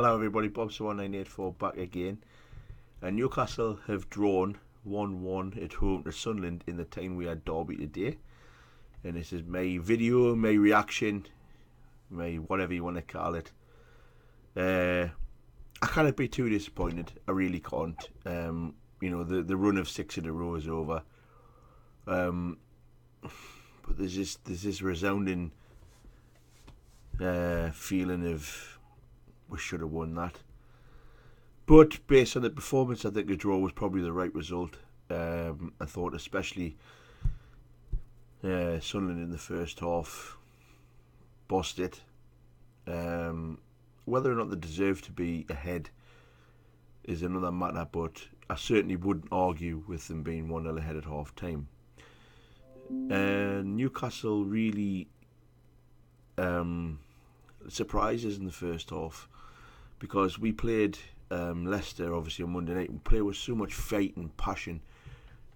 Hello everybody, Bob1984 back again. Newcastle have drawn 1-1 at home to Sunderland in the Tyne-Wear derby today. And this is my video, my reaction, my whatever you want to call it. I can't be too disappointed, I really can't. The run of 6 in a row is over. But there's this resounding feeling of we should have won that. But based on the performance, I think the draw was probably the right result. I thought especially Sunderland in the first half bossed it. Whether or not they deserve to be ahead is another matter, but I certainly wouldn't argue with them being 1-0 ahead at half time. Newcastle really surprises in the first half, because we played Leicester obviously on Monday night. We played with so much fight and passion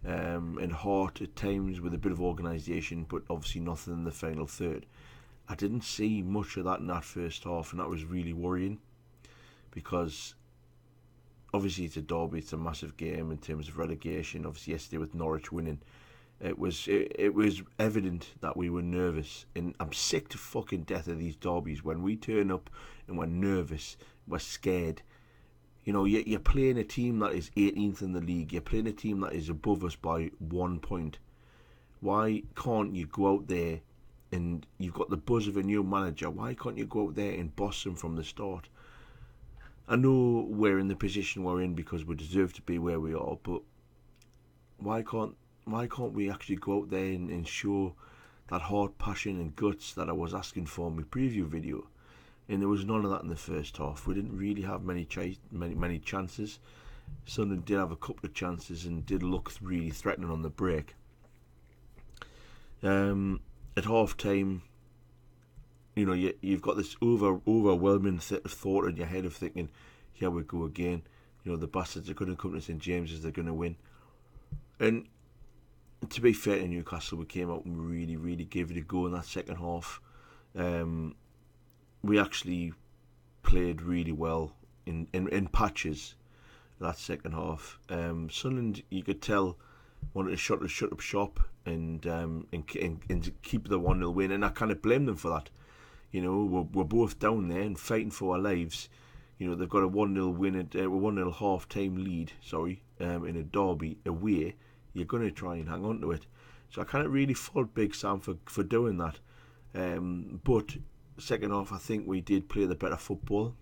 and heart at times, with a bit of organisation, but obviously nothing in the final third. I didn't see much of that in that first half, and that was really worrying, because obviously it's a derby, it's a massive game in terms of relegation. Obviously yesterday with Norwich winning, it was evident that we were nervous, and I'm sick to fucking death of these derbies when we turn up and we're nervous, we're scared. You know, you're playing a team that is 18th in the league, you're playing a team that is above us by 1 point. Why can't you go out there, and you've got the buzz of a new manager, why can't you go out there and boss them from the start? I know we're in the position we're in because we deserve to be where we are, but why can't we actually go out there and show that hard passion and guts that I was asking for in my preview video? And there was none of that in the first half. We didn't really have many chances. Sunderland did have a couple of chances and did look really threatening on the break. At half time, you know, you've got this overwhelming thought in your head of thinking, here we go again. You know, the bastards are going to come to St James's, they're going to win. And to be fair to Newcastle, we came out and really gave it a go in that second half. We actually played really well in patches that second half. Sunderland, you could tell, wanted to shut up shop and keep the 1-0 win, and I kind of blame them for that. You know, we're both down there and fighting for our lives. You know, they've got a 1-0 win, a 1-0 half-time lead, in a derby away. You're going to try and hang on to it. So I can't really fault Big Sam for doing that. But second half, I think we did play the better football.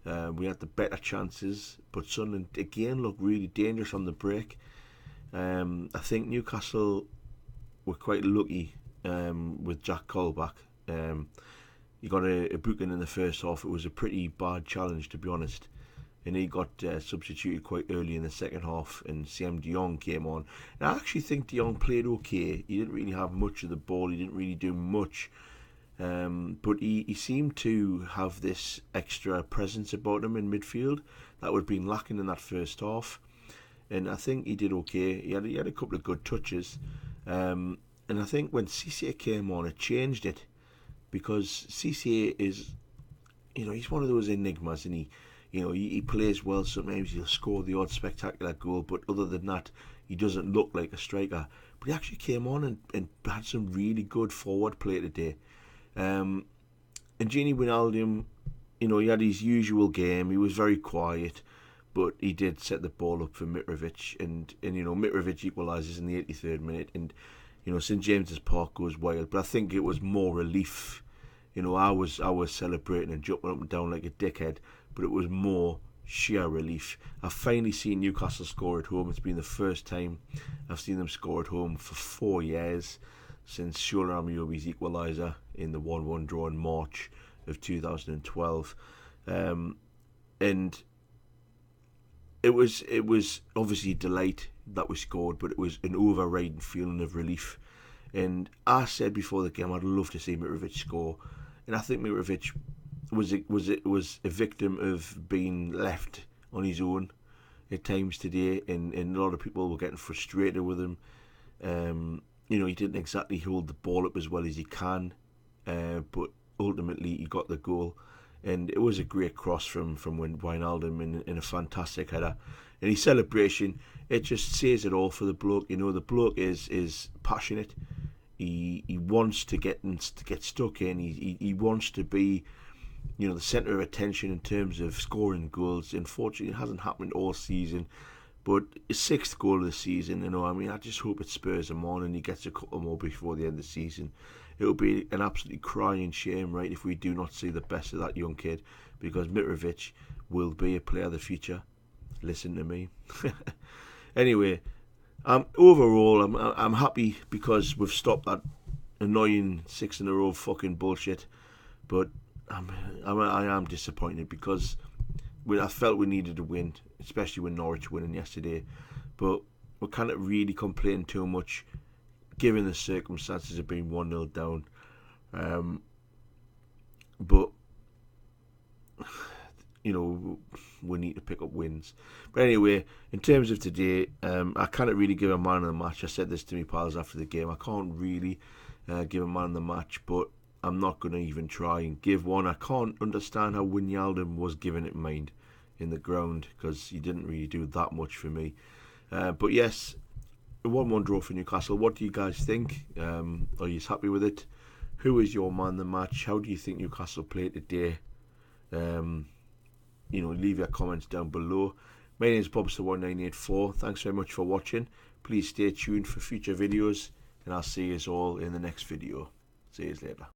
We had the better chances, but Sunderland again looked really dangerous on the break. I think Newcastle were quite lucky with Jack Colback. He got a booking in the first half. It was a pretty bad challenge, to be honest, and he got substituted quite early in the second half, and Sam De Jong came on. And I actually think De Jong played okay. He didn't really have much of the ball, he didn't really do much, but he seemed to have this extra presence about him in midfield that would have been lacking in that first half, and I think he did okay. He had a couple of good touches, and I think when Cisse came on, it changed it, because Cisse is, you know, he's one of those enigmas, and he plays well. Sometimes he'll score the odd spectacular goal, but other than that, he doesn't look like a striker. But he actually came on and had some really good forward play today. And Gini Wijnaldum, you know, he had his usual game. He was very quiet, but he did set the ball up for Mitrovic, and you know, Mitrovic equalises in the 83rd minute, and you know, St James's Park goes wild. But I think it was more relief. You know, I was celebrating and jumping up and down like a dickhead, but it was more sheer relief. I've finally seen Newcastle score at home. It's been the first time I've seen them score at home for 4 years, since Shola Amiobi's equaliser in the 1-1 draw in March of 2012. And it was obviously a delight that we scored, but it was an overriding feeling of relief. And I said before the game, I'd love to see Mitrovic score, and I think Mitrovic was a victim of being left on his own at times today, and a lot of people were getting frustrated with him. You know, he didn't exactly hold the ball up as well as he can, but ultimately he got the goal. and it was a great cross from Wijnaldum in a fantastic header. And his celebration, it just says it all for the bloke. You know, the bloke is passionate. He wants to get stuck in. He wants to be, you know, the centre of attention in terms of scoring goals. Unfortunately, it hasn't happened all season. But his 6th goal of the season, you know, I mean, I just hope it spurs him on and he gets a couple more before the end of the season. It would be an absolutely crying shame, right, if we do not see the best of that young kid, because Mitrovic will be a player of the future. Listen to me. Anyway, overall, I'm happy because we've stopped that annoying 6 in a row fucking bullshit. But I am disappointed because I felt we needed a win, especially with Norwich winning yesterday. But we can't really complain too much, given the circumstances of being 1-0 down. But you know, we need to pick up wins. But anyway, in terms of today, I can't really give a man of the match. I said this to my pals after the game. I can't really give a man of the match, but I'm not going to even try and give one. I can't understand how Wijnaldum was given it mind in the ground, because he didn't really do that much for me. But yes, a 1-1 draw for Newcastle. What do you guys think? Are you happy with it? Who is your man of the match? How do you think Newcastle played today? You know, leave your comments down below. My name is Bobster1984. Thanks very much for watching. Please stay tuned for future videos, and I'll see you all in the next video. See you later.